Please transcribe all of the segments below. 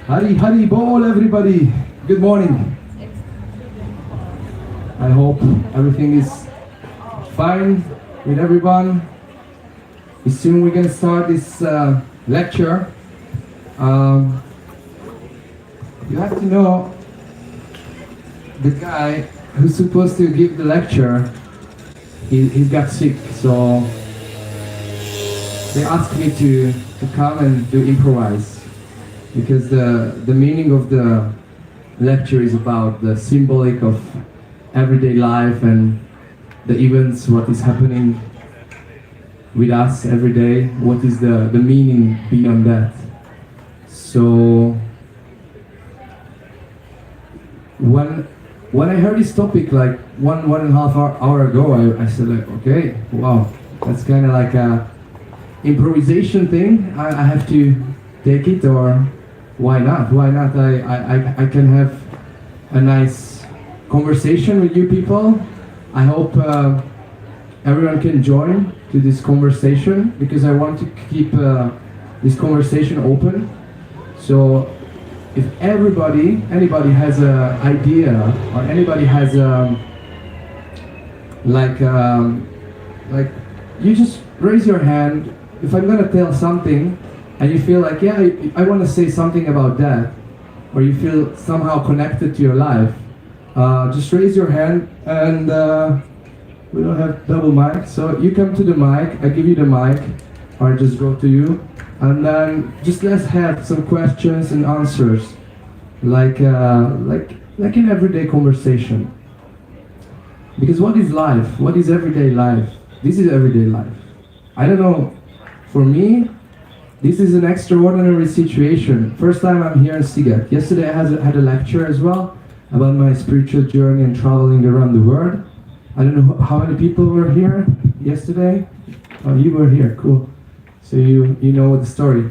Hari Bol, everybody. Good morning. I hope everything is fine with everyone. Soon we're going to start this lecture. You have to know the guy who's supposed to give the lecture, he got sick, so they asked me to come and to improvise. Because the meaning of the lecture is about the symbolic of everyday life and the events, what is happening with us every day, what is the meaning beyond that. So when I heard this topic like one and a half hour ago, I said like, okay, wow, that's kind of like a improvisation thing. I have to take it, or why not? Why not? I can have a nice conversation with you people. I hope everyone can join to this conversation, because I want to keep this conversation open. So if anybody has an idea, or anybody has like you just raise your hand. If I'm gonna tell something and you feel like, yeah, I want to say something about that, or you feel somehow connected to your life, just raise your hand, and we don't have double mic, so you come to the mic, I give you the mic, or I just go to you, and then just let's have some questions and answers, like an everyday conversation. Because what is life? What is everyday life? This is everyday life. I don't know, for me, this is an extraordinary situation. First time I'm here in SZIGET. Yesterday I had a lecture as well about my spiritual journey and traveling around the world. I don't know how many people were here yesterday. Oh, you were here, cool. So you know the story.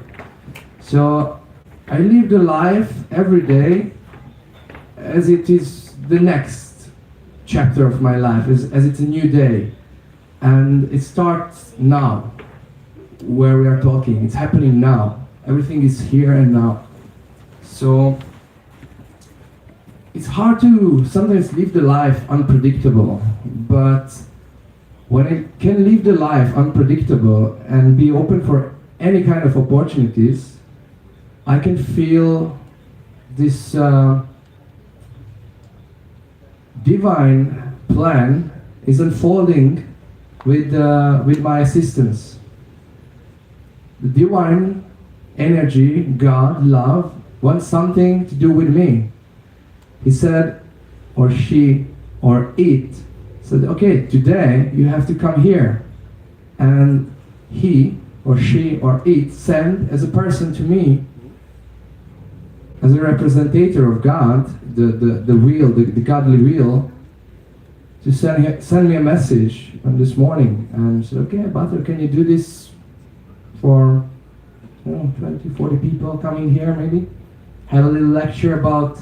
So I live the life every day as it is the next chapter of my life, as it's a new day. And it starts now. Where we are talking, it's happening now. Everything is here and now. So it's hard to sometimes live the life unpredictable, but when I can live the life unpredictable and be open for any kind of opportunities, I can feel this divine plan is unfolding with my assistance. The divine energy, God, love, wants something to do with me. He said, or she, or it, said, okay, today you have to come here. And he, or she, or it sent as a person to me, as a representative of God, the will, the godly will, to send me a message this morning. And said, okay, Butter, can you do this for 20, 40 people coming here maybe? Have a little lecture about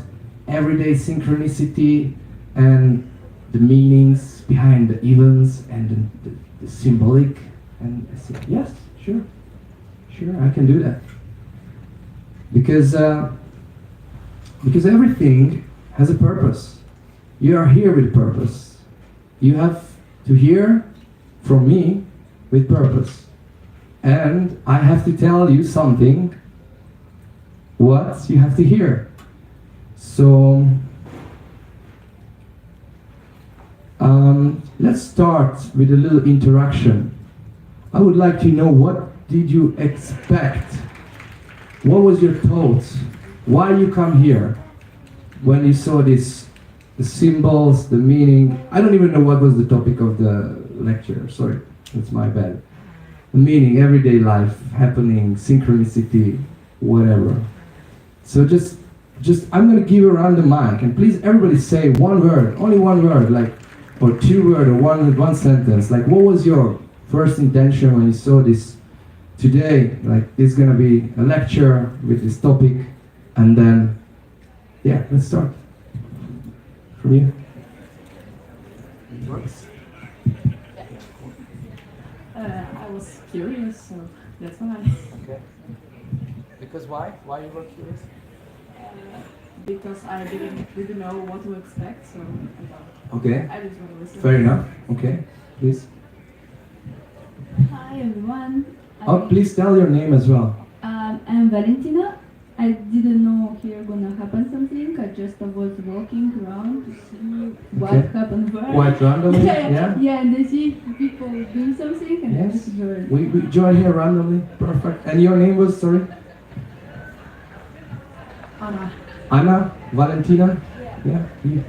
everyday synchronicity and the meanings behind the events and the symbolic. And I said, yes, sure, I can do that. Because everything has a purpose. You are here with purpose. You have to hear from me with purpose. And I have to tell you something, what you have to hear. So, let's start with a little interaction. I would like to know, what did you expect? What was your thoughts? Why you come here? When you saw this, the symbols, the meaning. I don't even know what was the topic of the lecture, sorry, that's my bad. The meaning, everyday life, happening, synchronicity, whatever. So just I'm gonna give around the mic, and please everybody say one word, only one word, like, or two words, or one sentence. Like, what was your first intention when you saw this today? Like, it's gonna be a lecture with this topic, and then, yeah, let's start. From you. I was curious, so that's why. Okay. Because why? Why you were curious? Because I didn't know what to expect, so I thought Okay. I just want to listen. Fair enough. Okay. Please. Hi everyone. Oh, please tell your name as well. I'm Valentina. I didn't know here gonna happen something. I just was walking around to see what Okay. happened where. Quite randomly, yeah? Yeah, and I see people doing something and I Yes. just joined. We join here randomly. Perfect. And your name was, sorry? Anna. Anna? Valentina? Yeah. You.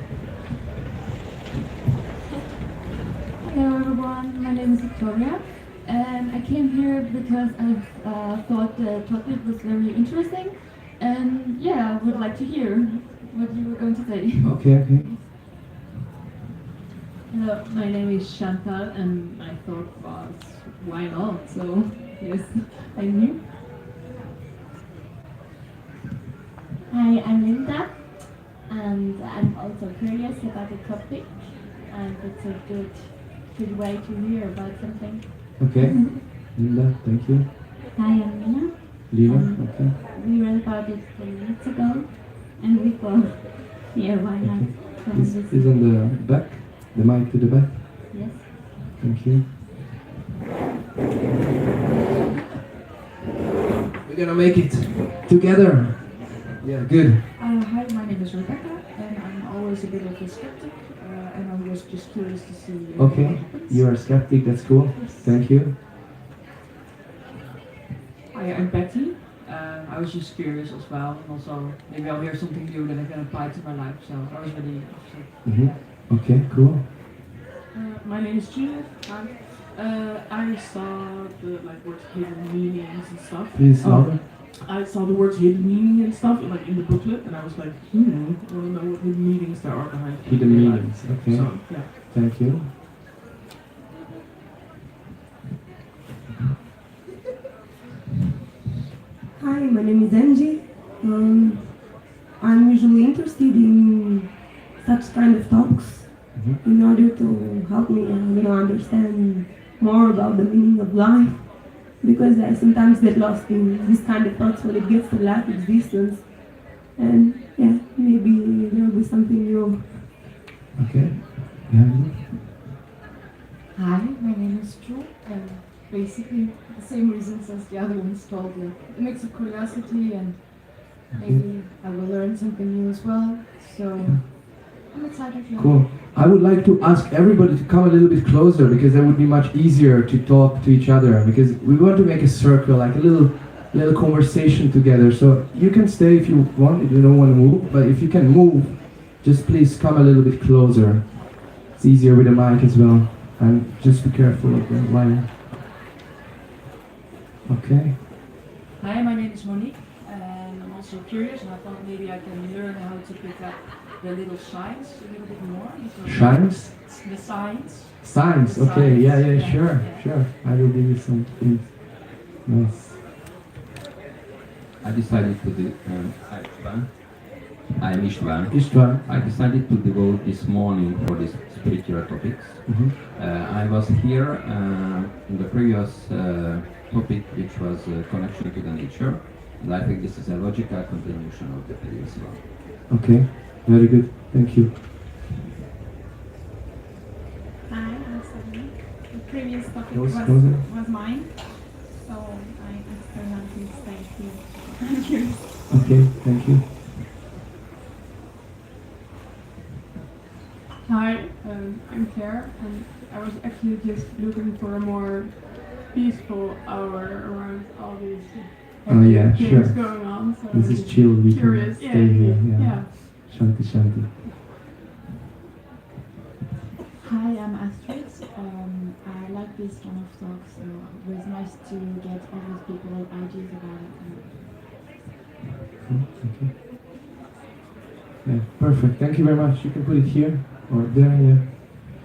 Hello everyone, my name is Victoria and I came here because I thought the topic was very interesting and yeah, I would like to hear what you were going to say. Okay. Hello, my name is Chantal, and my thought was, why not? So, yes, I'm here. Hi, I'm Linda, and I'm also curious about the topic, and it's a good way to hear about something. Okay. Linda, thank you. Hi, I'm Lina. Lina, okay. We read about it 10 minutes ago, and we thought, yeah, why not? Okay. Is on the back? The mic to the back? Yes. Thank you. We're gonna make it together. Yeah, good. Hi, my name is Rebecca, and I'm always a bit of a skeptic, and I was just curious to see what Okay, happens. you are a skeptic, that's cool. Thank you. Hi, I'm Betty. I was just curious as well, and also maybe I'll hear something new that I can apply to my life, so I was really interested. Okay, cool. My name is Judith. I saw the words hidden meanings and stuff. Please louder. I saw the words hidden meaning and stuff like in the booklet, and I was like, I want to know what hidden meanings there are behind Hidden my meanings, life. okay. So, yeah. Thank you. Hi, my name is Angie. I'm usually interested in such kind of talks in order to help me, understand more about the meaning of life. Because I sometimes get lost in this kind of thoughts when it gets to life existence. And yeah, maybe there will be something new. Okay. Yeah. Hi, my name is Drew, and basically the same reasons as the other ones told, like a mix of curiosity and maybe I will learn something new as well. So I'm excited. Cool. I would like to ask everybody to come a little bit closer because that would be much easier to talk to each other because we want to make a circle, like a little conversation together. So you can stay if you want, if you don't want to move, but if you can move, just please come a little bit closer. It's easier with the mic as well. And just be careful of the wire. Okay. Hi, my name is Monique, and I'm also curious, and I thought maybe I can learn how to pick up the little signs a little bit more. Shines? The signs. Signs, The okay, signs. yeah, sure. I will give you some things. Nice. I decided to do. I'm István. István. I decided to devote this morning for these spiritual topics. I was here in the previous topic, which was connection to the nature, and I think this is a logical continuation of the previous one. Okay, very good. Thank you. Hi, I'm Sabine. The previous topic Close, closer. was mine, so I experimentally stayed here. Thank you. Okay, thank you. Hi, I'm Claire, and I was actually just looking for a more peaceful hour around all these Yeah, things sure. going on. So This I'm is just chill. We curious. can stay here. Yeah. Yeah. Shanti. Hi, I'm Astrid. I like this kind of talk, so it was nice to get all these people ideas about it. Thank you. Yeah, perfect. Thank you very much. You can put it here or there. Yeah.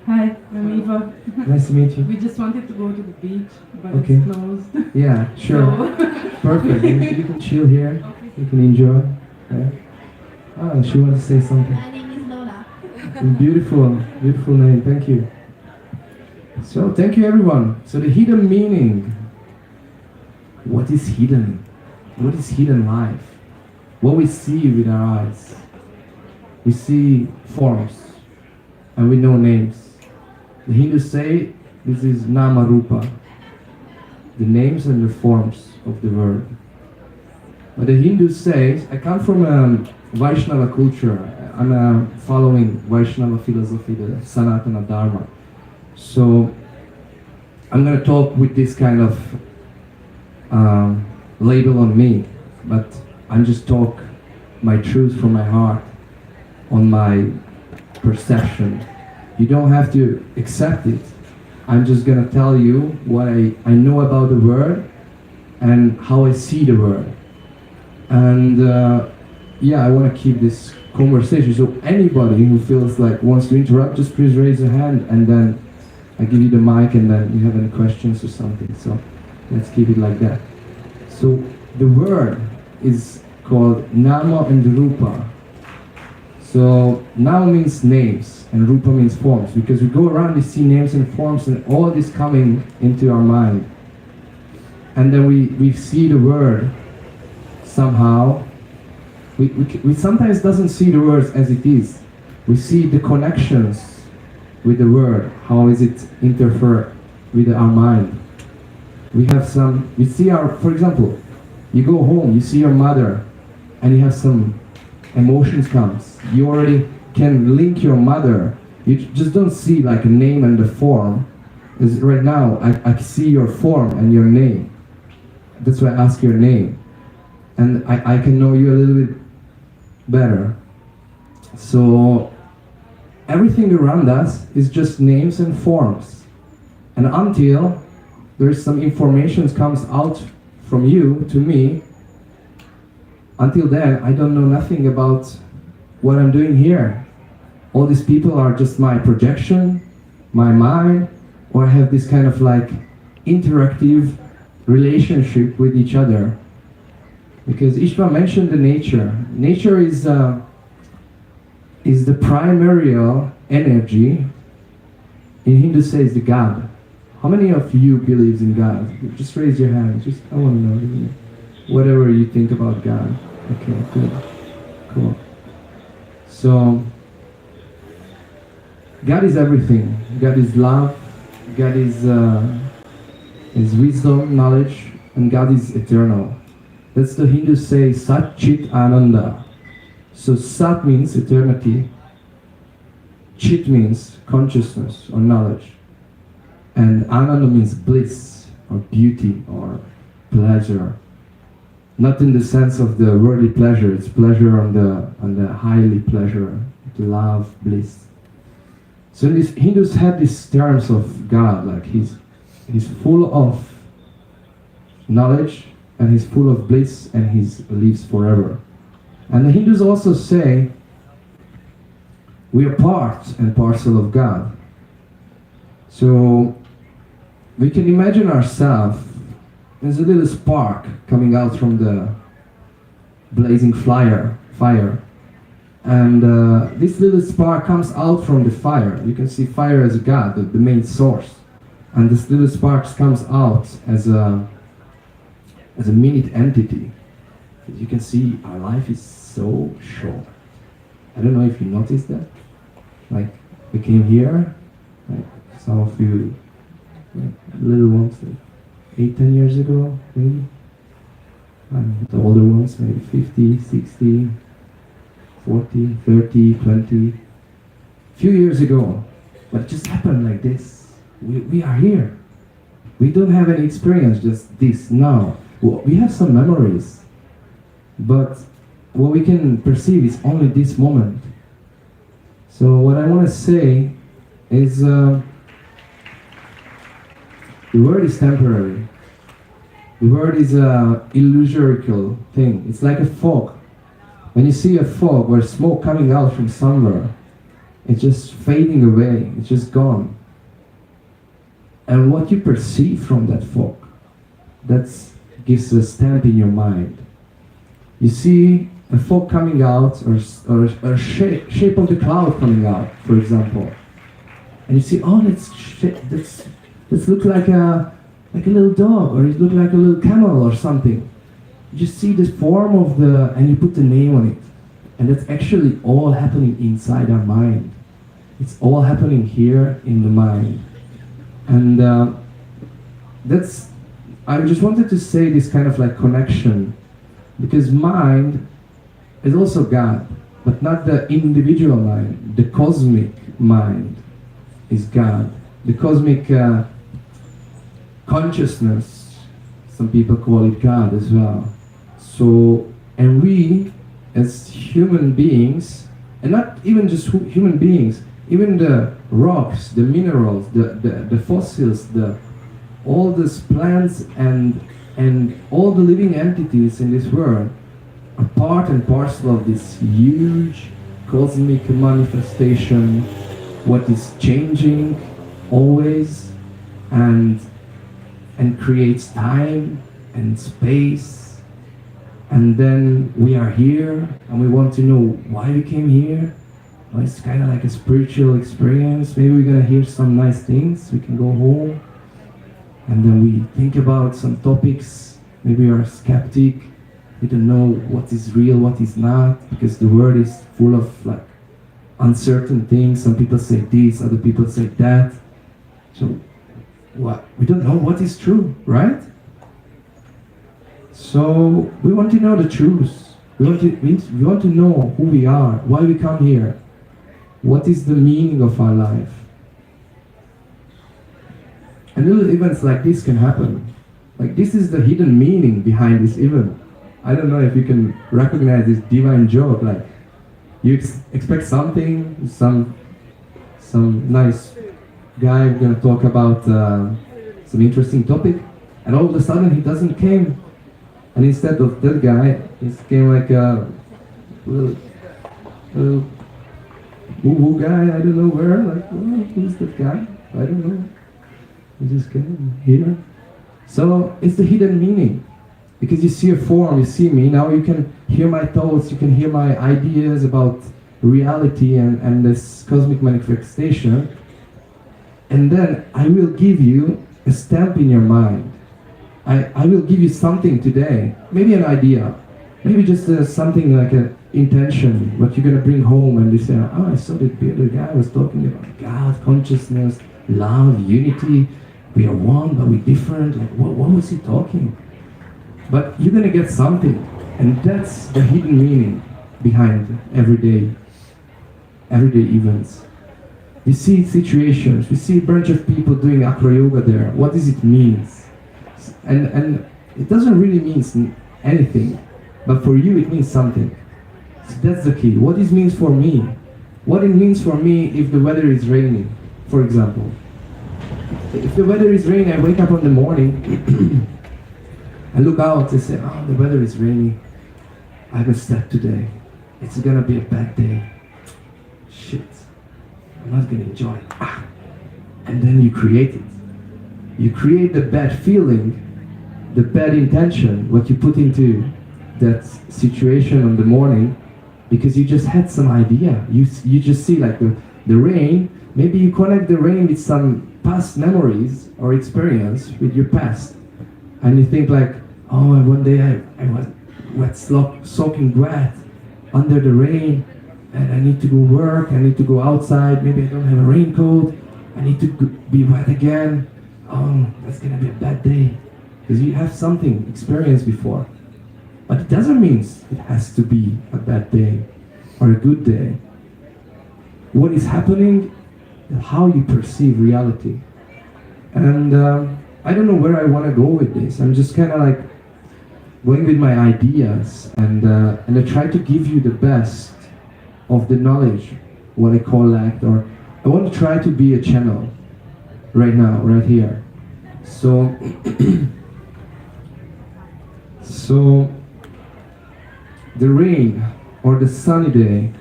Hi, I'm Eva. Nice to meet you. We just wanted to go to the beach, but Okay. it's closed. Yeah, sure. Perfect. You can chill here. You can enjoy. Yeah. Ah, she wants to say something. My name is Lola. Beautiful name. Thank you. So thank you everyone. So the hidden meaning. What is hidden? What is hidden life? What we see with our eyes. We see forms and we know names. The Hindus say this is Nama Rupa, the names and the forms of the world. But the Hindus say, I come from a Vaishnava culture. I'm following Vaishnava philosophy, the Sanatana Dharma. So I'm going to talk with this kind of label on me, but I'm just talk my truth from my heart, on my perception. You don't have to accept it. I'm just going to tell you what I know about the world and how I see the world. And yeah, I want to keep this conversation. So anybody who feels like wants to interrupt, just please raise your hand, and then I give you the mic, and then you have any questions or something. So let's keep it like that. So the word is called Nama and Rupa. So Nama means names and Rupa means forms, because we go around, we see names and forms and all this coming into our mind. And then we see the word somehow. We sometimes doesn't see the words as it is. We see the connections with the word. How is it interfere with our mind? We see for example, you go home, you see your mother, and you have some emotions comes. You already can link your mother. You just don't see like a name and the form. Is right now, I see your form and your name. That's why I ask your name. And I can know you a little bit better. So everything around us is just names and forms. And until there's some information comes out from you to me, until then I don't know nothing about what I'm doing here. All these people are just my projection, my mind, or I have this kind of like interactive relationship with each other. Because Ishva mentioned the nature. Nature is the primary energy. In Hindu says the God. How many of you believes in God? Just raise your hand. Just I want to know. Whatever you think about God. Okay, good. Cool. So God is everything. God is love. God is wisdom, knowledge, and God is eternal. That's the Hindus say Sat Chit Ananda. So Sat means eternity. Chit means consciousness or knowledge. And Ananda means bliss or beauty or pleasure. Not in the sense of the worldly pleasure, it's pleasure on the highly pleasure, love, bliss. So these Hindus have these terms of God, like he's full of knowledge, and he's full of bliss, and he lives forever. And the Hindus also say we are part and parcel of God. So we can imagine ourselves as a little spark coming out from the blazing fire. And this little spark comes out from the fire. You can see fire as God, the main source. And this little spark comes out as a minute entity. As you can see, our life is so short. I don't know if you noticed that. Like, we came here, like some of you, like, little ones, like 8-10 years ago, maybe. And the older ones, maybe 50, 60, 40, 30, 20. Few years ago. But it just happened like this. We are here. We don't have any experience, just this now. Well, we have some memories, but what we can perceive is only this moment. So what I want to say is the word is temporary. The word is a illusory thing. It's like a fog. When you see a fog or smoke coming out from somewhere, it's just fading away. It's just gone. And what you perceive from that fog, that gives a stamp in your mind. You see a fog coming out, or a shape of the cloud coming out, for example. and you see, oh, that's shit, that's look like a little dog, or it look like a little camel or something. You just see the form of the, and you put the name on it. And that's actually all happening inside our mind. It's all happening here in the mind. And I just wanted to say this kind of like connection, because mind is also God, but not the individual mind. The cosmic mind is God. The cosmic consciousness, some people call it God as well. So, and we, as human beings, and not even just human beings, even the rocks, the minerals, the fossils, all these plants and all the living entities in this world are part and parcel of this huge cosmic manifestation, what is changing always and creates time and space. And then we are here, and we want to know why we came here. Well, it's kind of like a spiritual experience. Maybe we're gonna hear some nice things. We can go home, and then we think about some topics. Maybe we are skeptic. We don't know what is real, what is not, because the world is full of like uncertain things. Some people say this, other people say that. So, what? We don't know what is true, right? So we want to know the truth. We want to know who we are, why we come here, what is the meaning of our life. And little events like this can happen. Like this is the hidden meaning behind this event. I don't know if you can recognize this divine joke. Like you expect something, some nice guy gonna talk about some interesting topic, and all of a sudden he doesn't came. And instead of that guy, he came like a little woo-woo guy, I don't know where, like, oh, who's that guy? I don't know. He just came here. So it's the hidden meaning. Because you see a form, you see me, now you can hear my thoughts, you can hear my ideas about reality and this cosmic manifestation. And then I will give you a stamp in your mind. I will give you something today, maybe an idea, maybe just something like an intention, what you're going to bring home, and you say, oh, I saw that the other guy was talking about God, consciousness, love, unity, we are one, but we're different, like what was he talking? But you're going to get something, and that's the hidden meaning behind everyday events. We see situations, we see a bunch of people doing acro yoga there, what does it mean? And it doesn't really mean anything, but for you it means something. So that's the key. What it means for me. What it means for me if the weather is raining, for example. If the weather is raining, I wake up in the morning, I look out and say, oh, the weather is rainy. I haven't slept today. It's gonna be a bad day. Shit, I'm not gonna enjoy it. And then you create it. You create the bad feeling, the bad intention, what you put into that situation on the morning, because you just had some idea. You just see like the rain, maybe you connect the rain with some past memories or experience with your past. And you think like, oh, one day I was soaking wet under the rain, and I need to go work, I need to go outside, maybe I don't have a raincoat, I need to be wet again. Oh, that's gonna be a bad day. Because you have something experienced before. But it doesn't mean it has to be a bad day or a good day. What is happening is how you perceive reality. And I don't know where I want to go with this. I'm just kind of like going with my ideas, and I try to give you the best of the knowledge, what I collect, or I want to try to be a channel right now, right here. So, so the rain or the sunny day,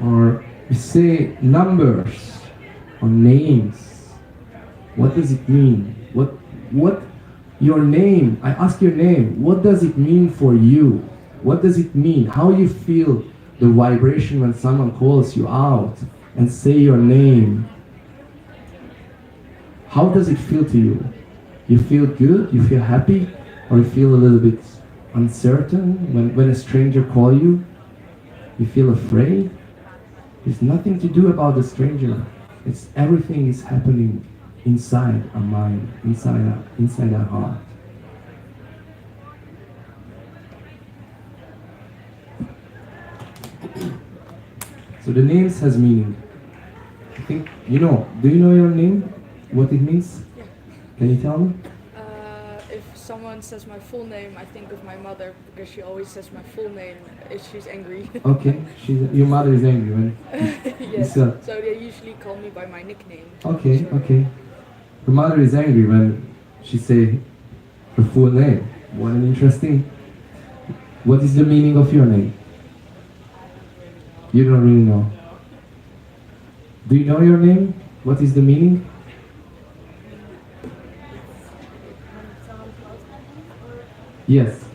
or we say numbers or names. What does it mean? What your name? I ask your name. What does it mean for you? What does it mean? How you feel the vibration when someone calls you out and say your name? how does it feel to you? You feel good? You feel happy? Or you feel a little bit uncertain when a stranger calls you? You feel afraid? There's nothing to do about the stranger. It's everything is happening inside our mind, inside our heart. So the names has meaning. I think you know. Do you know your name? What it means? Yeah. Can you tell me? If someone says my full name, I think of my mother because she always says my full name if she's angry. Okay, your mother is angry, right? Yes. So they usually call me by my nickname. okay, Sort of. okay. Your mother is angry when she say her full name. What an interesting. What is the meaning of your name? You don't really know. Do you know your name? What is the meaning? Yes.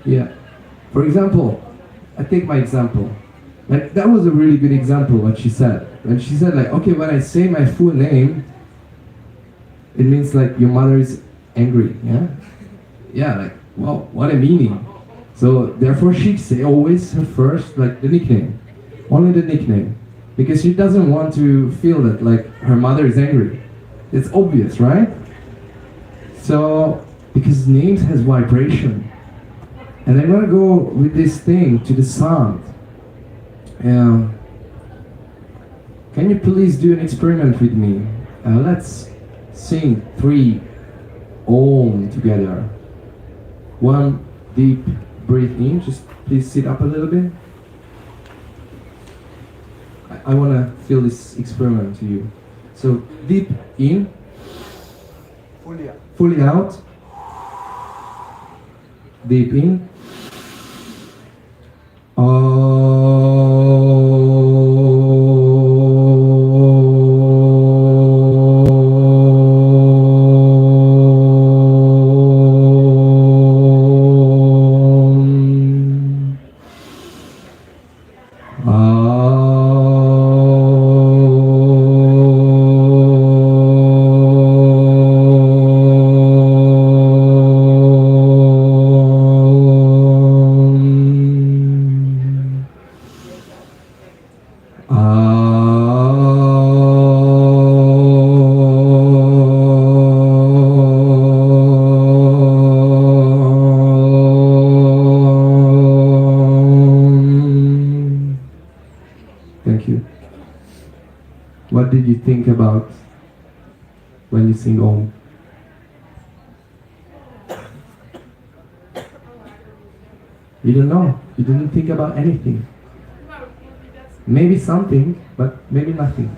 Yeah. For example, I take my example. Like that was a really good example what she said. When she said like, okay, when I say my full name, it means like your mother is angry, yeah? Yeah, like, well, what a meaning. So therefore she say always her first, like the nickname. Only the nickname. Because she doesn't want to feel that like her mother is angry. It's obvious, right? So, because names has vibration. And I'm gonna go with this thing to the sound. Can you please do an experiment with me? Let's sing 3 Om together. 1 deep breathe in. Just please sit up a little bit. I want to feel this experiment to you. So deep in. Fully out. Deep in. Thank you. What did you think about when you sing Om? You don't know. You didn't think about anything. Maybe something, but maybe nothing.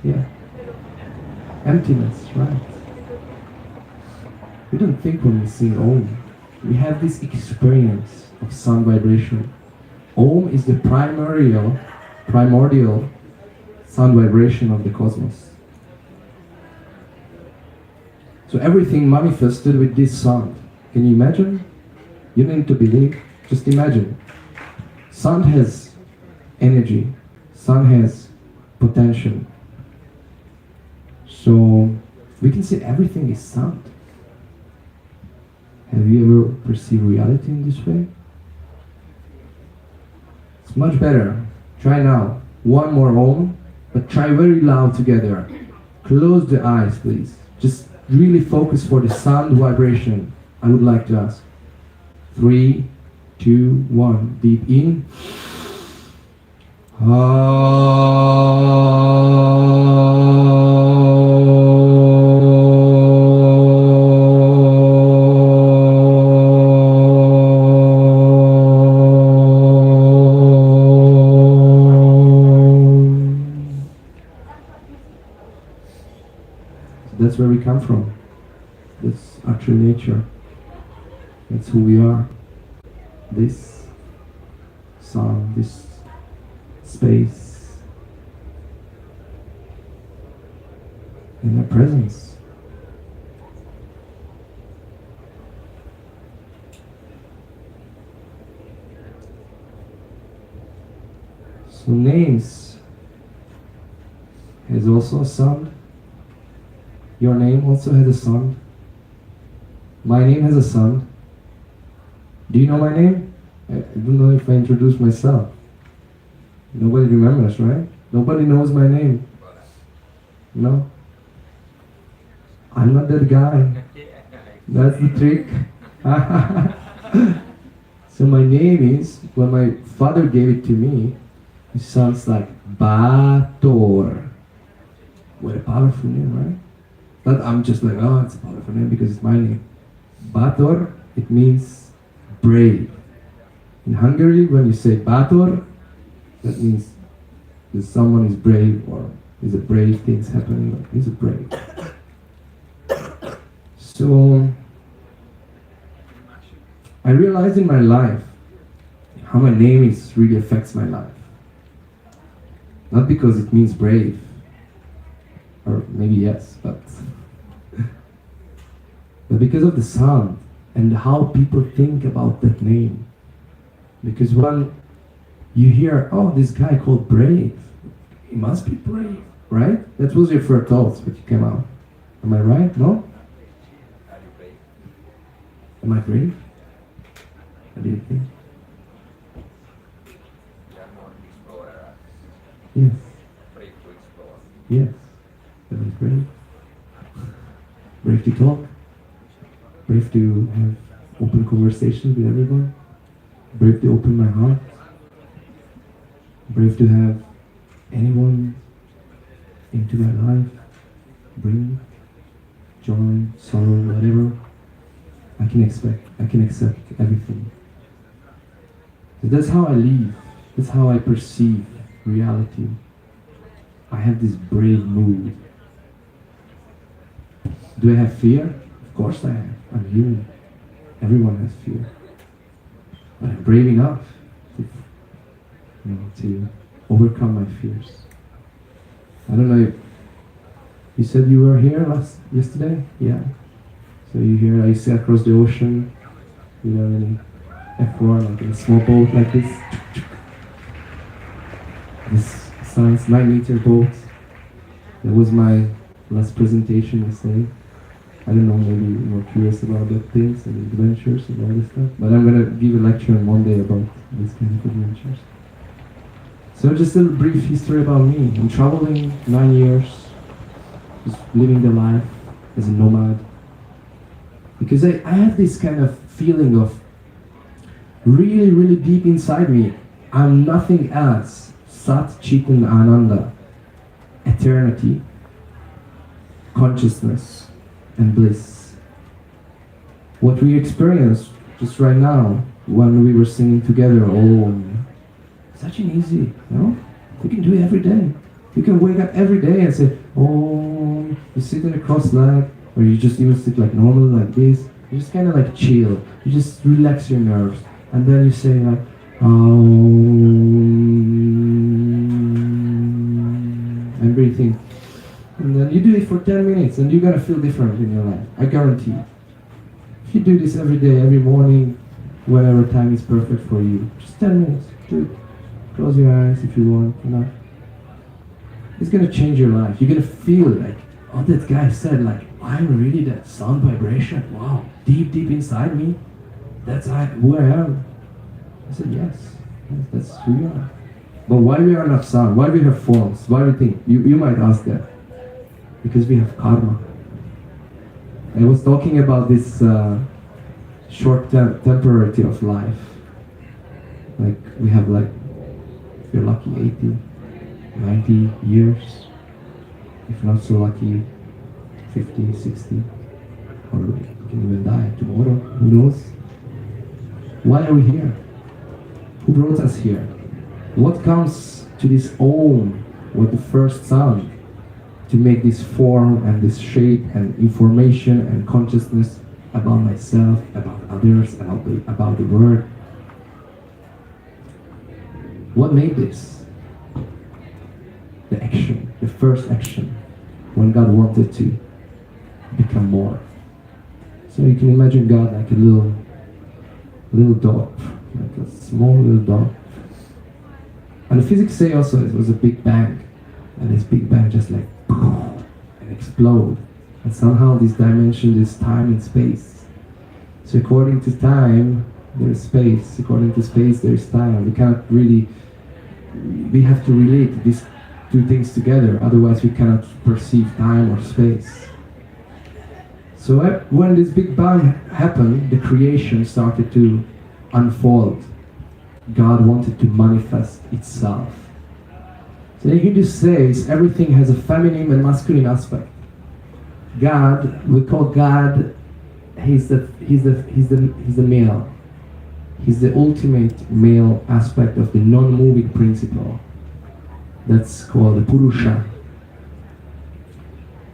Yeah. Emptiness, right? We don't think when we sing Om. We have this experience of sound vibration. Om is the primordial sound vibration of the cosmos. So everything manifested with this sound. Can you imagine? You don't need to believe, just imagine. Sound has energy, sound has potential. So we can say everything is sound. Have you ever perceived reality in this way? It's much better. Try now. 1 more Om, but try very loud together. Close the eyes, please. Just really focus for the sound vibration. I would like to ask. 3, 2, 1. Deep in. That's where we come from. That's our true nature. That's who we are. This sound, this space, in our presence. So names has also a sound. Your name also has a sound. My name has a sound. Do you know my name? I don't know if I introduced myself. Nobody remembers, right? Nobody knows my name. No? I'm not that guy. That's the trick. So my name is, when my father gave it to me, it sounds like Bator. What a powerful name, right? But I'm just like, oh, it's a powerful name because it's my name. Bator, it means brave. In Hungary, when you say Bator, that means that someone is brave, or is a brave things happening, or he's a brave. So I realized in my life how my name really affects my life. Not because it means brave, or maybe yes, but because of the sound and how people think about that name. Because when you hear, oh, this guy called Brave, he must be brave, right? That was your first thoughts when you came out. Am I right? No? Am I brave? What do you think? Yes. Yes. That is brave. Brave to talk. Brave to have open conversations with everyone. Brave to open my heart. Brave to have anyone into my life. Bring joy, sorrow, whatever. I can accept everything. So that's how I live. That's how I perceive reality. I have this brave mood. Do I have fear? Of course I have. I'm human. Everyone has fear. But I'm brave enough to overcome my fears. I don't know if you said you were here yesterday? Yeah. So you hear I sat across the ocean without any F1, like in a small boat like this. This size 9-meter boat. That was my last presentation yesterday. I don't know, maybe you're more curious about the things and adventures and all this stuff. But I'm gonna give a lecture on Monday about this kind of adventures. So just a brief history about me. I'm traveling 9 years, just living the life as a nomad. Because I have this kind of feeling of really, really deep inside me, I'm nothing else. Sat Chitan Ananda. Eternity, consciousness, and bliss. What we experience just right now when we were singing together, Om, such an easy, you know? You can do it every day. You can wake up every day and say, Om, you sit in a cross leg, or you just even sit like normal like this. You just kind of like chill. You just relax your nerves. And then you say like, and breathing. And then you do it for 10 minutes and you're gonna feel different in your life. I guarantee. If you do this every day, every morning, whatever time is perfect for you, just 10 minutes, do it. Close your eyes if you want, you know. It's gonna change your life. You're gonna feel like, oh, that guy said like, I'm really that sound vibration. Wow, deep inside me. That's who I am. I said, yes, that's who you are. But why we are not sound? Why we have forms? Why we think? You might ask that. Because we have karma. I was talking about this short temporality of life. Like we have like, if you're lucky, 80, 90 years. If not so lucky, 50, 60. Or you can even die tomorrow, who knows? Why are we here? Who brought us here? What comes to this Om, what the first sound, to make this form and this shape and information and consciousness about myself, about others, about the world? What made this? The action, the first action, when God wanted to become more. So you can imagine God like a little dot, like a small little dot. And the physics say also it was a big bang. and this Big Bang just like and explode. And somehow this dimension is time and space. So according to time, there is space. According to space, there is time. We cannot really, we have to relate these two things together, otherwise we cannot perceive time or space. So when this Big Bang happened, the creation started to unfold. God wanted to manifest itself. So the Hindu says everything has a feminine and masculine aspect. God, we call God, he's the male. He's the ultimate male aspect of the non-moving principle. That's called the Purusha.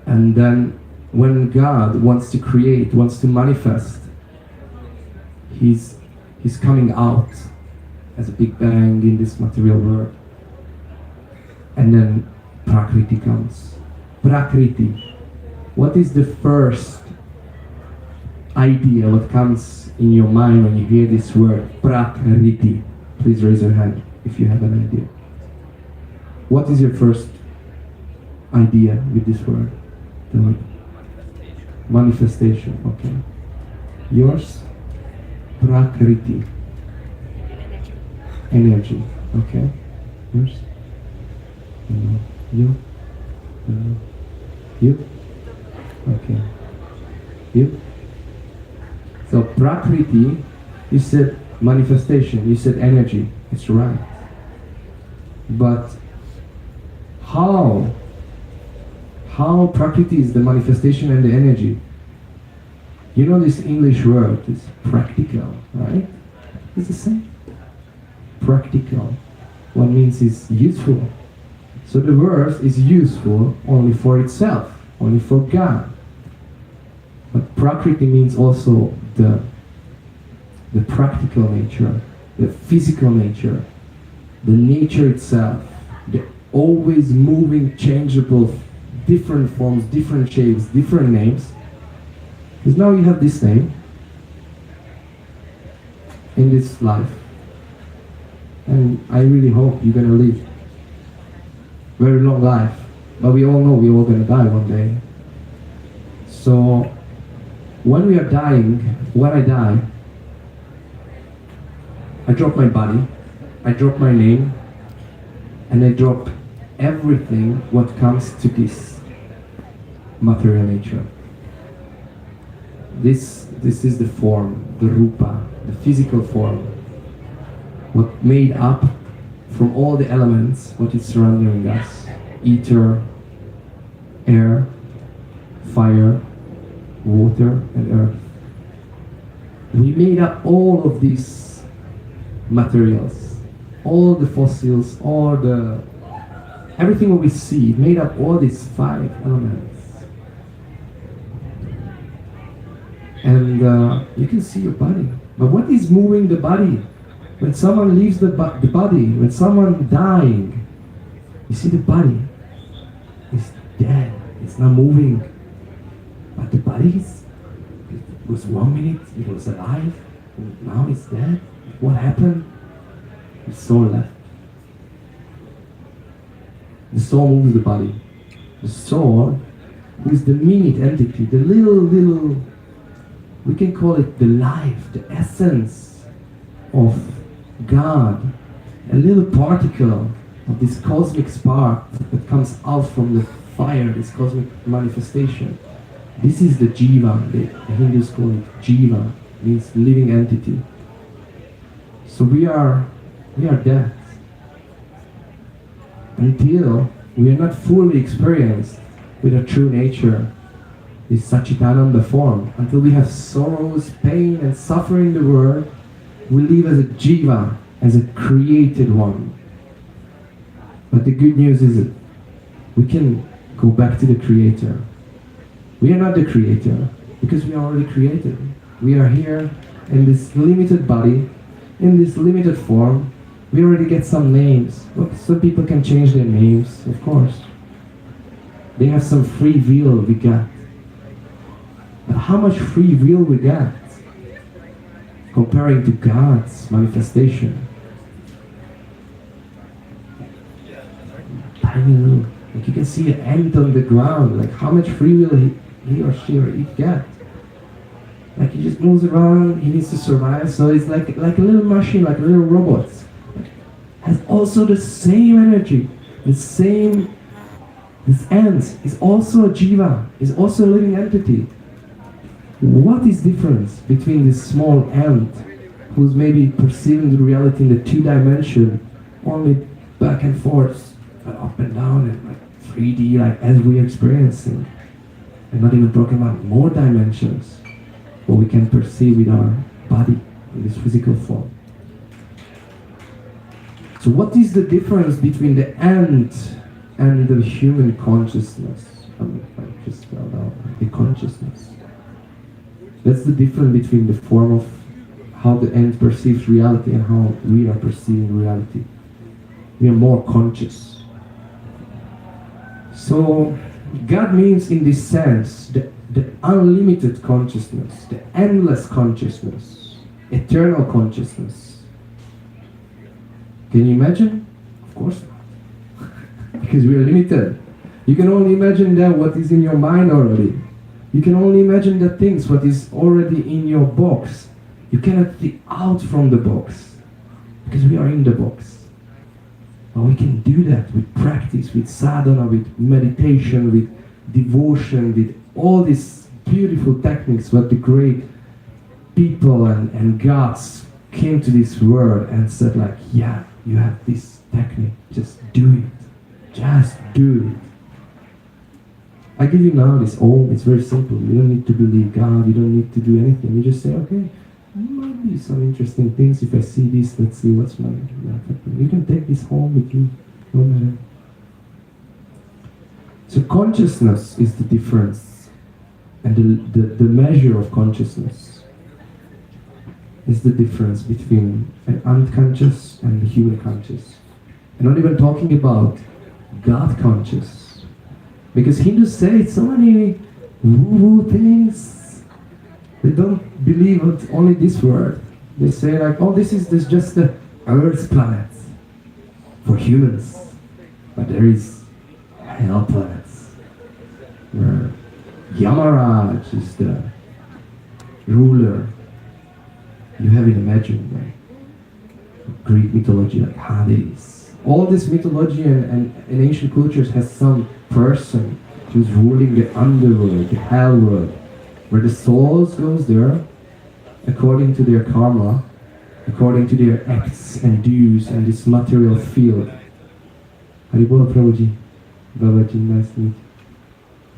And then when God wants to create, wants to manifest, he's coming out as a Big Bang in this material world. And then Prakriti comes. Prakriti. What is the first idea, what comes in your mind when you hear this word, Prakriti? Please raise your hand if you have an idea. What is your first idea with this word? The word? Manifestation, okay. Yours? Prakriti. Energy, okay. Yours? You? You? Okay. You? So Prakriti, you said manifestation, you said energy. It's right. But how Prakriti is the manifestation and the energy? You know this English word is practical, right? It's the same. Practical. What means is useful. So the verse is useful only for itself, only for God. But Prakriti means also the practical nature, the physical nature, the nature itself, the always moving, changeable, different forms, different shapes, different names. Because now you have this name in this life. And I really hope you're going to live very long life. But we all know we're all going to die one day. So when we are dying, when I die, I drop my body, I drop my name, and I drop everything what comes to this material nature. This is the form, the rupa, the physical form, what made up from all the elements what is surrounding us: ether, air, fire, water, and earth. We made up all of these materials, all the fossils, everything what we see, made up all these 5 elements. And you can see your body. But what is moving the body? When someone leaves the body, when someone dying, you see the body is dead, it's not moving. But the body it was 1 minute, it was alive, and now it's dead. What happened? The soul left. The soul moves the body. The soul is the minute entity, the little, we can call it the life, the essence of God, a little particle of this cosmic spark that comes out from the fire, this cosmic manifestation. This is the jiva, the Hindus call it jiva, means living entity. So we are dead until we are not fully experienced with our true nature, this Satchitananda form. Until we have sorrows, pain, and suffering in the world, we live as a jiva, as a created one. But the good news is that we can go back to the Creator. We are not the Creator, because we are already created. We are here in this limited body, in this limited form. We already get some names. So people can change their names, of course. They have some free will we got. But how much free will we got comparing to God's manifestation? Tiny little, like can see an ant on the ground, like how much free will he or she or it get? Like he just moves around, he needs to survive, so it's like a little machine, like a little robot. Has also the same energy, this ant is also a jiva, is also a living entity. What is difference between this small ant, who's maybe perceiving the reality in the 2-dimension, only back and forth, and up and down, and like 3D, like as we're experiencing, and not even talking about more dimensions, what we can perceive with our body in this physical form. So what is the difference between the ant and the human consciousness? The consciousness. That's the difference between the form of how the ant perceives reality and how we are perceiving reality. We are more conscious. So God means in this sense the unlimited consciousness, the endless consciousness, eternal consciousness. Can you imagine? Of course not. Because we are limited. You can only imagine that what is in your mind already. You can only imagine the things what is already in your box. You cannot think out from the box. Because we are in the box. But we can do that with practice, with sadhana, with meditation, with devotion, with all these beautiful techniques what the great people and gods came to this world and said like, yeah, you have this technique, just do it. Just do it. I give you now this all, it's very simple. You don't need to believe God, you don't need to do anything. You just say, okay, there might be some interesting things. If I see this, let's see what's my effect. You can take this home with you, no matter. So consciousness is the difference. And the measure of consciousness is the difference between an unconscious and the human conscious. I'm not even talking about God conscious. Because Hindus say so many woo-woo things. They don't believe in only this word. They say like, oh, this is just the Earth planet for humans. But there is hell planets where Yamaraj is the ruler. You have it imagined, like Greek mythology, like Hades. All this mythology and ancient cultures has some person who's ruling the underworld, the hell world, where the souls goes there according to their karma, according to their acts and dues and this material field. Haribola Prabhuji, Babaji, nice to meet you.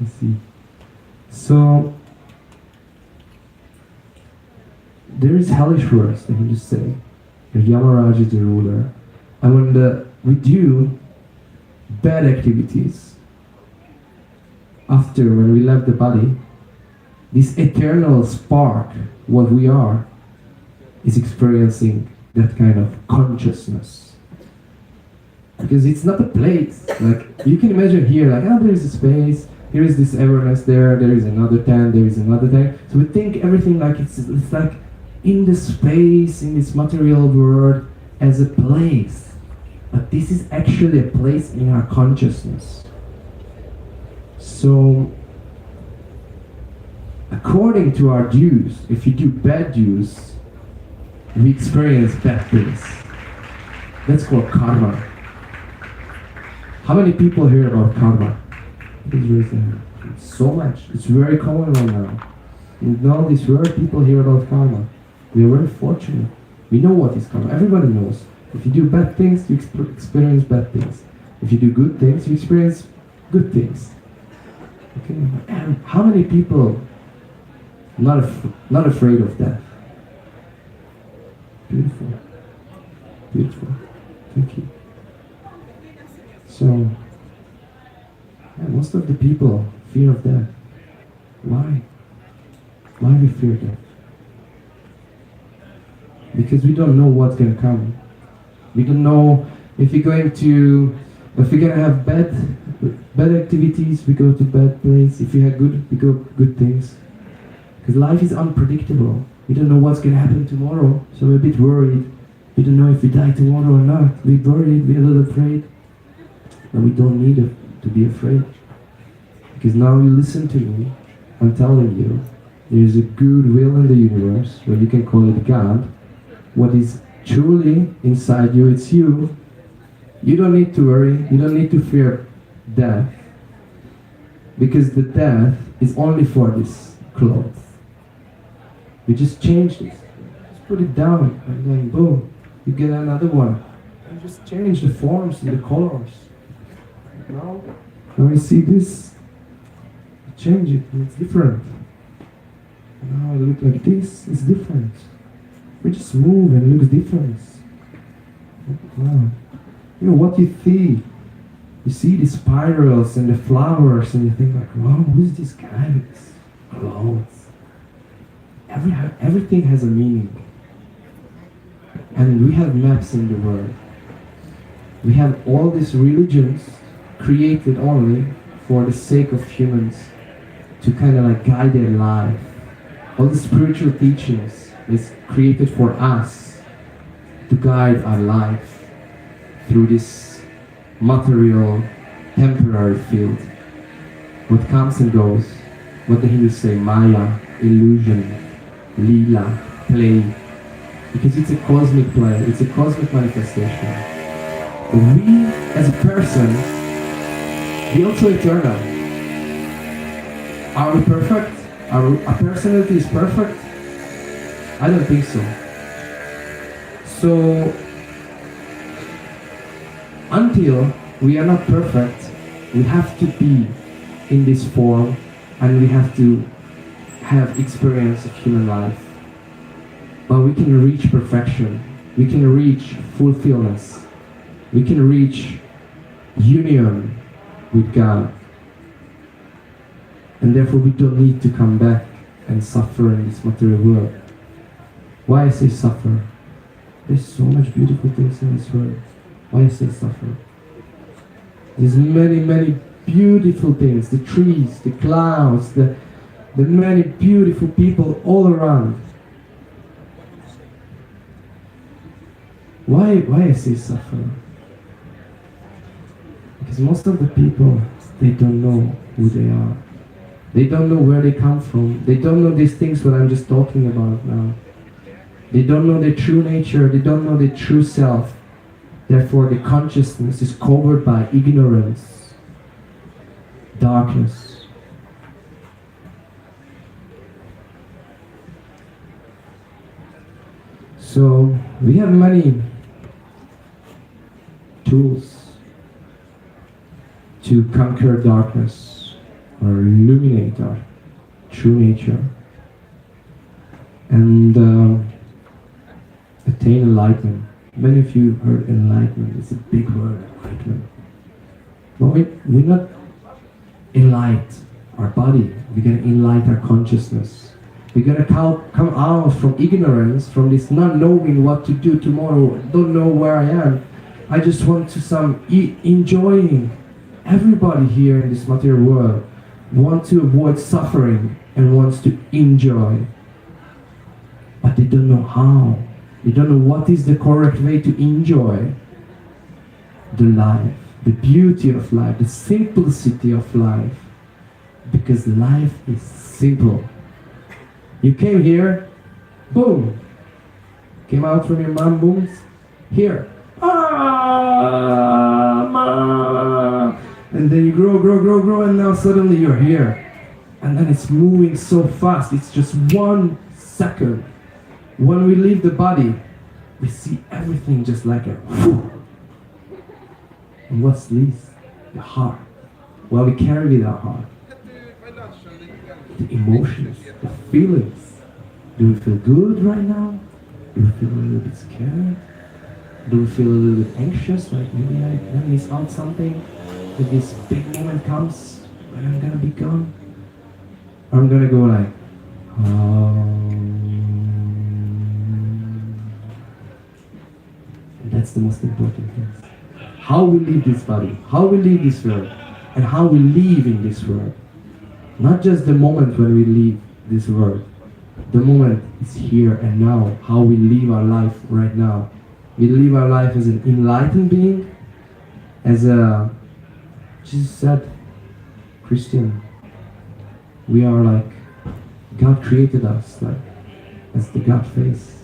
Let's see. So there is hellish words, they can just say. Yamaraj is the ruler. And when we do bad activities, after when we left the body, this eternal spark, what we are, is experiencing that kind of consciousness. Because it's not a place, like you can imagine here, like, oh, there is a space, here is this awareness there is another tent, there is another tent. So we think everything like it's like in the space, in this material world, as a place. But this is actually a place in our consciousness. So, according to our dues, if you do bad dues, we experience bad things. That's called karma. How many people hear about karma? So much. It's very common right now. In all this world, people hear about karma. We are very fortunate. We know what is karma. Everybody knows. If you do bad things, you experience bad things. If you do good things, you experience good things. Okay. And how many people not afraid of death? Beautiful. Beautiful. Thank you. So, yeah, most of the people fear of death. Why? Why we fear death? Because we don't know what's going to come. We don't know if we're going to have bad activities, we go to bad place. If we have good, we go good things. Because life is unpredictable. We don't know what's going to happen tomorrow, so we're a bit worried. We don't know if we die tomorrow or not. We're worried, we're a little afraid. And we don't need to to be afraid. Because now you listen to me, I'm telling you, there is a good will in the universe, or you can call it God. What is truly inside you, it's you. You don't need to worry, you don't need to fear death. Because the death is only for this clothes. We just change this. Just put it down and then boom, you get another one. And just change the forms and the colors. Now you see this, you change it and it's different. Now I look like this, it's different. We just move and it looks different. Wow. You know what you see? You see the spirals and the flowers and you think like, wow, who's this guy with his clothes? Everything has a meaning. And we have maps in the world. We have all these religions created only for the sake of humans to kind of like guide their life. All the spiritual teachings is created for us to guide our life through this material, temporary field. What comes and goes, what the Hindus say, Maya, illusion, Leela, play, because it's a cosmic play, it's a cosmic manifestation. We, as a person, we also eternal. Are we perfect? Our personality is perfect? I don't think so. So, until we are not perfect, we have to be in this form and we have to have experience of human life. But we can reach perfection. We can reach fulfillment. We can reach union with God. And therefore we don't need to come back and suffer in this material world. Why I say suffer? There's so much beautiful things in this world. Why I say suffer? There's many, many beautiful things. The trees, the clouds, the many beautiful people all around. Why I say suffer? Because most of the people, they don't know who they are. They don't know where they come from. They don't know these things what I'm just talking about now. They don't know their true nature. They don't know their true self. Therefore, the consciousness is covered by ignorance, darkness. So, we have many tools to conquer darkness or illuminate our true nature and attain enlightenment. Many of you heard enlightenment. It's a big word, enlightenment. But we're not enlight our body. We're going to enlight our consciousness. We're going to come out from ignorance, from this not knowing what to do tomorrow, don't know where I am. I just want to enjoying. Everybody here in this material world wants to avoid suffering and wants to enjoy. But they don't know how. They don't know what is the correct way to enjoy the life, the beauty of life, the simplicity of life. Because life is simple. You came here, boom. Came out from your mom, boom. Here. And then you grow, and now suddenly you're here. And then it's moving so fast. It's just 1 second. When we leave the body, we see everything just like a whew. And what's leaves? The heart. What we carry with our heart. The emotions, the feelings. Do we feel good right now? Do we feel a little bit scared? Do we feel a little bit anxious? Like maybe I miss out something? If this big moment comes when I'm gonna be gone? Or I'm gonna go like, And that's the most important thing. How we leave this body, how we leave this world, and how we live in this world. Not just the moment when we leave this world. The moment is here and now, how we live our life right now. We live our life as an enlightened being, as a Jesus said, Christian, we are like, God created us like as the God face.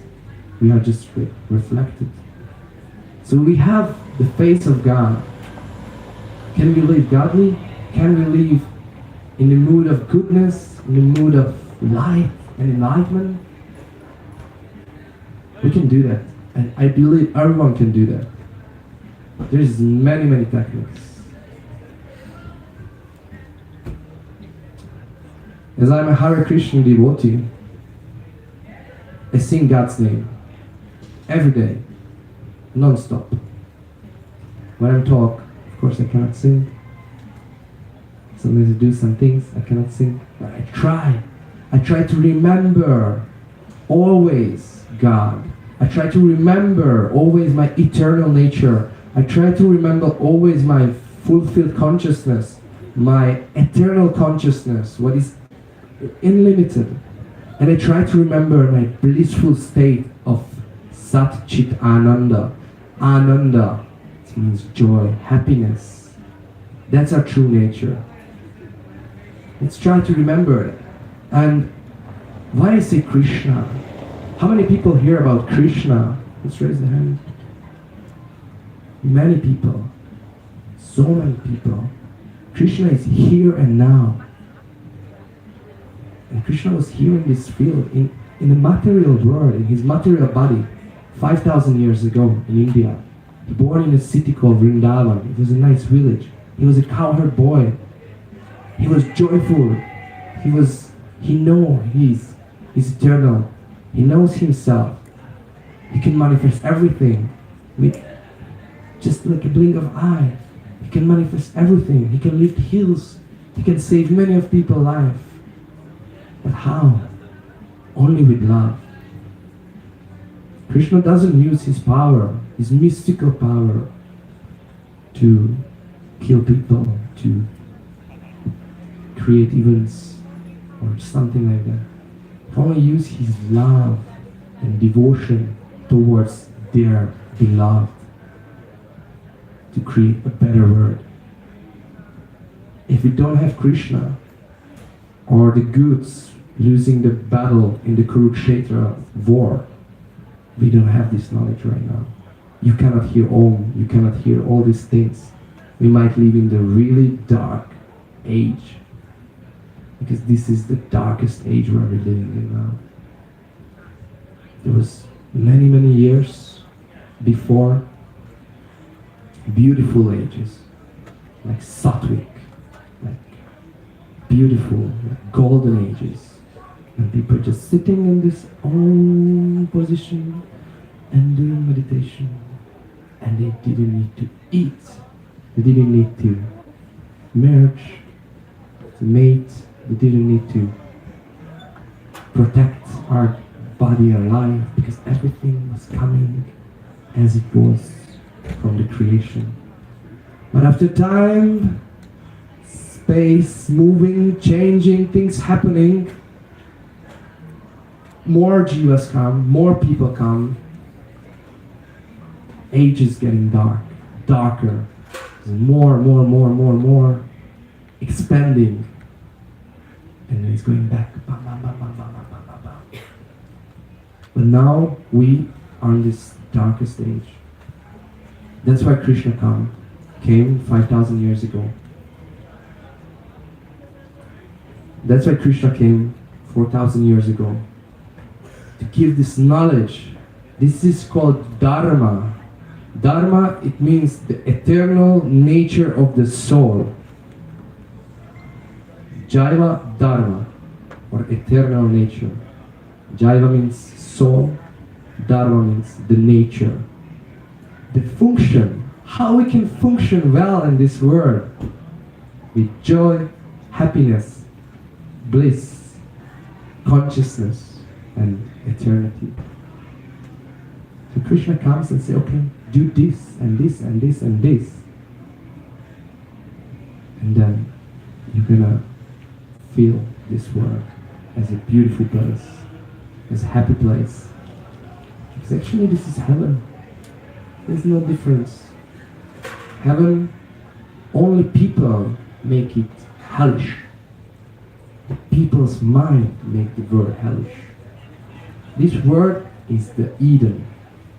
We are just reflected. So we have the face of God. Can we live godly? Can we live in the mood of goodness, in the mood of light and enlightenment? We can do that. And I believe everyone can do that. There's many, many techniques. As I'm a Hare Krishna devotee, I sing God's name every day, non-stop. When I talk, of course I cannot sing. Sometimes I do some things I cannot sing, but I try. I try to remember always God. I try to remember always my eternal nature. I try to remember always my fulfilled consciousness, my eternal consciousness, what is unlimited. And I try to remember my blissful state of Sat Chit Ananda. Ananda, it means joy, happiness. That's our true nature. Let's try to remember it. And why I say Krishna? How many people hear about Krishna? Let's raise the hand. Many people. So many people. Krishna is here and now. And Krishna was here in this field, in the material world, in his material body, 5,000 years ago in India. Born in a city called Vrindavan. It was a nice village. He was a cowherd boy. He was joyful. He knows he's eternal. He knows himself. He can manifest everything with just like a blink of eye. He can manifest everything. He can lift hills. He can save many of people's lives. But how? Only with love. Krishna doesn't use his power, his mystical power, to kill people, to create events, or something like that. He only uses his love and devotion towards their beloved to create a better world. If we don't have Krishna, or the goods losing the battle in the Kurukshetra war, we don't have this knowledge right now. You cannot hear Om, you cannot hear all these things. We might live in the really dark age, because this is the darkest age where we're living in now. There was many, many years before beautiful ages, like Sattvic, like beautiful, like golden ages. And people just sitting in this own position and doing meditation. And they didn't need to eat. They didn't need to merge, to mate. They didn't need to protect our body or life, because everything was coming as it was from the creation. But after time, space, moving, changing, things happening, more jivas come, more people come, age is getting darker, more, expanding, and then it's going back. But now we are in this darkest age. That's why Krishna came 5,000 years ago. That's why Krishna came 4,000 years ago. To give this knowledge. This is called Dharma. Dharma, it means the eternal nature of the soul. Jaiva Dharma, or eternal nature. Jaiva means soul, Dharma means the nature. The function, how we can function well in this world with joy, happiness, bliss, consciousness, and eternity. So Krishna comes and says, okay, do this and this and this and this. And then you're gonna feel this world as a beautiful place, as a happy place. Because actually this is heaven. There's no difference. Heaven Only people make it hellish. People's mind make the word hellish. This word is the Eden.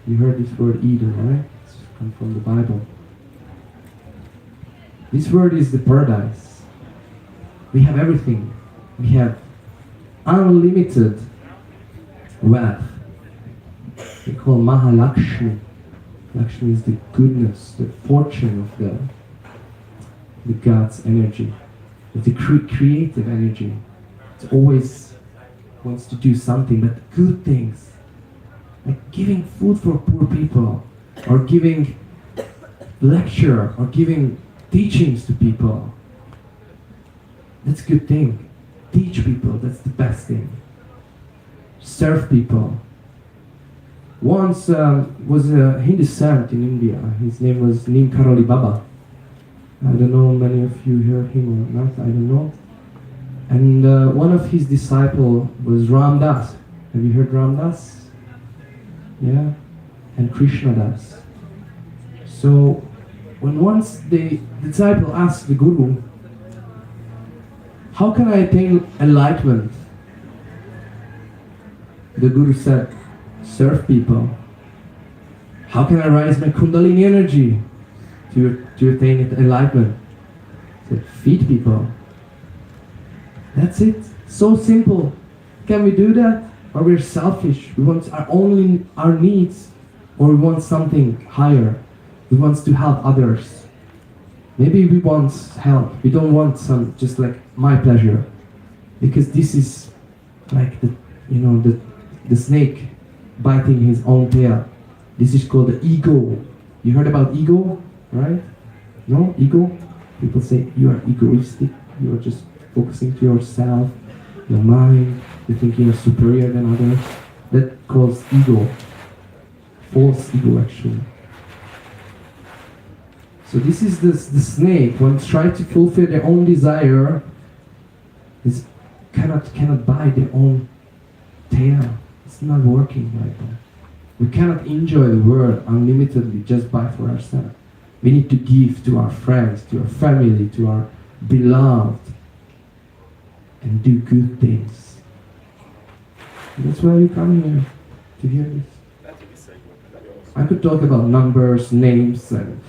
You heard this word Eden, right? It's come from the Bible. This word is the paradise. We have everything. We have unlimited wealth. We call Mahalakshmi. Lakshmi is the goodness, the fortune of the God's energy. It's the creative energy. It always wants to do something, but good things. Like giving food for poor people, or giving lecture, or giving teachings to people. That's a good thing. Teach people, that's the best thing. Serve people. Once was a Hindu saint in India. His name was Neem Karoli Baba. I don't know, many of you heard him or not, I don't know. And one of his disciples was Ram Das. Have you heard Ram Das? Yeah? And Krishna Das. So, when once the disciple asked the Guru, how can I attain enlightenment? The Guru said, serve people. How can I raise my Kundalini energy to attain enlightenment? He said, feed people. That's it. So simple. Can we do that? Or we're selfish? We want only our needs, or we want something higher. We want to help others. Maybe we want help. We don't want some just like my pleasure, because this is like the snake biting his own tail. This is called the ego. You heard about ego, right? No, ego. People say you are egoistic. You are just focusing to yourself, your mind. You think you are superior than others. That calls ego. False ego, actually. So this is the snake. When try to fulfill their own desire, is cannot bite their own tail. It's not working like that. We cannot enjoy the world unlimitedly just by for ourselves. We need to give to our friends, to our family, to our beloved, and do good things. And that's why you come here, to hear this. I could talk about numbers, names, and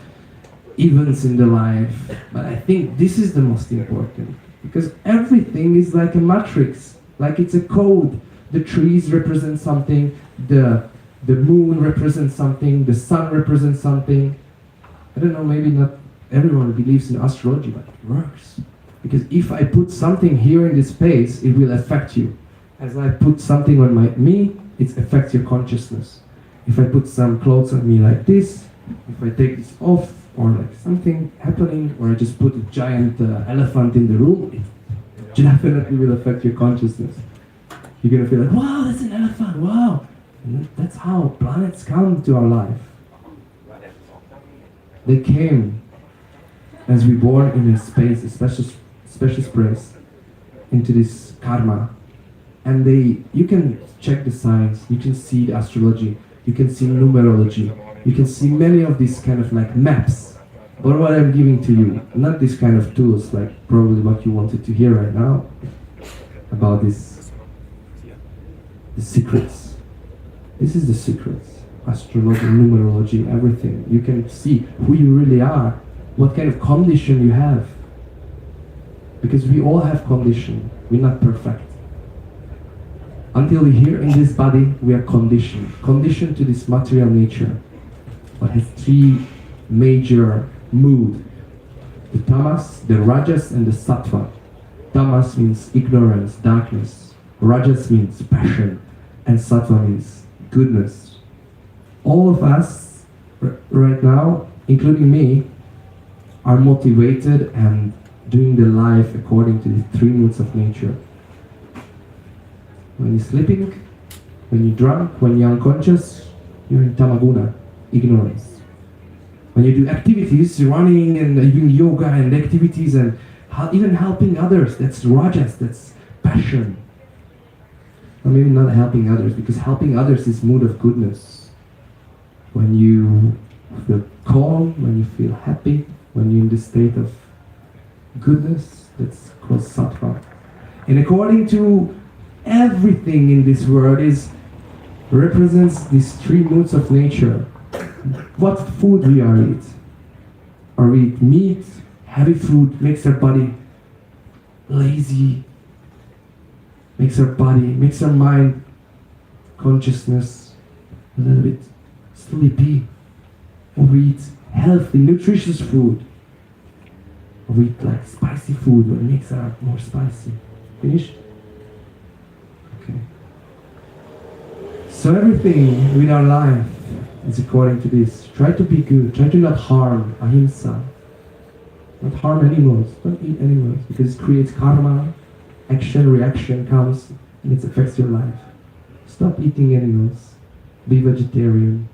events in the life, but I think this is the most important, because everything is like a matrix, like it's a code. The trees represent something, the moon represents something, the sun represents something. I don't know, maybe not everyone believes in astrology, but it works. Because if I put something here in this space, it will affect you. As I put something on me, it affects your consciousness. If I put some clothes on me like this, if I take this off, or like something happening, or I just put a giant elephant in the room, it definitely will affect your consciousness. You're gonna feel like, wow, that's an elephant, wow. And that's how planets come to our life. They came as we born in a space, a special space, into this karma. And you can check the signs, you can see the astrology, you can see numerology, you can see many of these kind of like maps. But what I'm giving to you, not this kind of tools, like probably what you wanted to hear right now, about the secrets. This is the secrets. Astrology, numerology, everything. You can see who you really are, what kind of condition you have. Because we all have condition, we're not perfect. Until we're here in this body, we are conditioned. Conditioned to this material nature. But has three major moods. The tamas, the rajas, and the sattva. Tamas means ignorance, darkness. Rajas means passion. And sattva means goodness. All of us right now, including me, are motivated and doing the life according to the three moods of nature. When you're sleeping, when you're drunk, when you're unconscious, you're in tamaguna, ignorance. When you do activities, running and doing yoga and activities and even helping others, that's rajas, that's passion. Or maybe not helping others, because helping others is mood of goodness. When you feel calm, when you feel happy, When you're in this state of goodness, that's called sattva. And according to everything in this world represents these three moods of nature. What food we are eat. Or we eat meat, heavy food makes our body lazy, makes our mind, consciousness a little bit sleepy. Or we eat healthy, nutritious food. Or we eat like spicy food, what makes our more spicy. Finished? Okay. So everything with our life is according to this. Try to be good. Try to not harm. Ahimsa. Not harm animals. Don't eat animals because it creates karma. Action, reaction comes and it affects your life. Stop eating animals. Be vegetarian.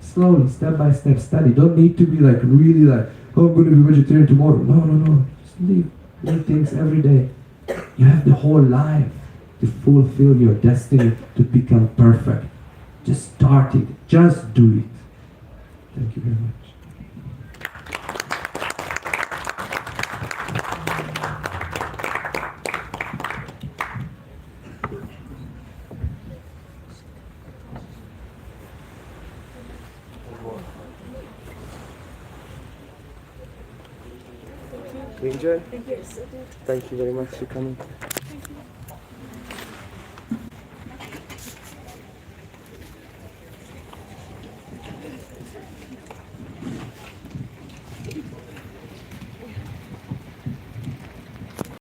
Slowly, step by step, study. Don't need to be like really like, oh, I'm going to be vegetarian tomorrow. No. Just eat things every day. You have the whole life to fulfill your destiny to become perfect. Just start it. Just do it. Thank you very much. You enjoy? Yes, I did. Thank you very much for coming. Thank